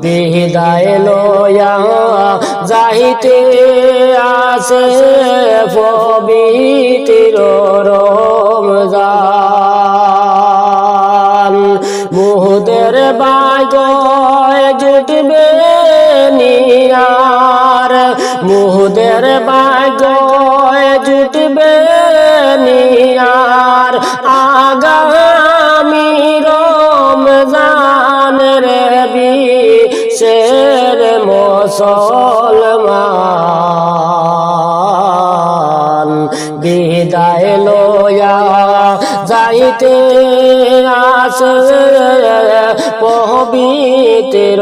বিদায় লয়া যাইতে আসে পবিত্র রমজান। মুহূর্তের বাগয় জুটবে নিয়ার, মুহূর্তের বাগয় জুটবে নিয়ার, আগামী রমজানের বিশের মুসলমান। বিদায় লয়া যাইতে আসে পবিত্র